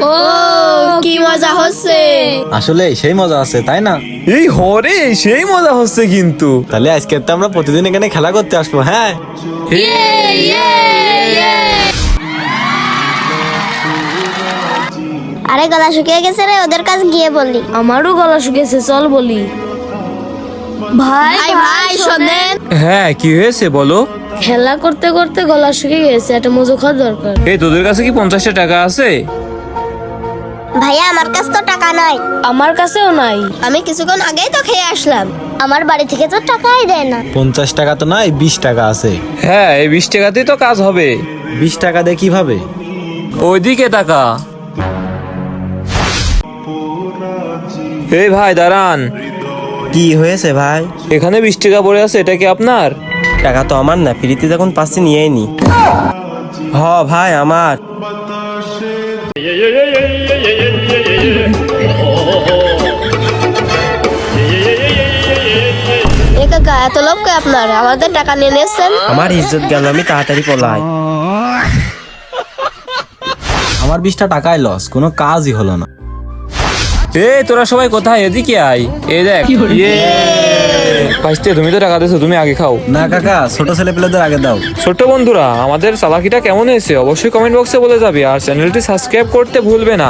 ও কি মজা হচ্ছে। আসলে সেই মজা আছে তাই না? এই হরে সেই মজা হচ্ছে কিন্তু। তাহলে আজকে তো আমরা প্রতিদিন এখানে খেলা করতে আসবো। হ্যাঁ, আরে গলা শুকিয়ে গেছে রে, ওদের কাছে গিয়ে বলি। আমারও গলা শুকিয়েছে, চল বলি। ভাই ভাই শোনেন, হ্যাঁ কি হয়েছে বলো। খেলা করতে করতে গলা শুকিয়ে গেছে, একটা মজু খাওয়া দরকার। এই তোদের কাছে কি 50টা টাকা আছে? ভাইয়া আমার কাছে তো টাকা নাই। আমার কাছেও নাই। আমি কিছুক্ষণ আগেই তো খেয়ে আসলাম, আমার বাড়ি থেকে তো টাকাই দেয় না। 50 টাকা তো নাই, 20 টাকা আছে। হ্যাঁ এই 20 টাকাতেই তো কাজ হবে। 20 টাকা দিয়ে কিভাবে? ওইদিকে টাকা। এই ভাই দাঁড়ান, কি হয়েছে ভাই? এখানে 20 টাকা পড়ে আছে, এটা কি আপনার? টাকা তো আমার না, ফ্রিতে যখন পাচ্ছি নিয়েই নি। হ ভাই আমার। এ কাকা, এত লোক কে আপনার? আমাদের টাকা নিয়ে নিয়েছেন। আমার ইজ্জত গেল, আমি তাড়াতাড়ি পলাই। আমার 20টা টাকায় লস, কোনো কাজই হলো না। এই তোরা সবাই কোথায়? এদিকে আয়। এই দেখ, ইয়ে ভাইস্তে তুমি তো টাকা দিয়েছো, তুমি আগে খাও। না কাকা, ছোট ছেলে পেলেদের আগে দাও। ছোট্ট বন্ধুরা, আমাদের চালাকিটা কেমন হয়েছে অবশ্যই কমেন্ট বক্সে বলে যাবে, আর চ্যানেলটি সাবস্ক্রাইব করতে ভুলবে না।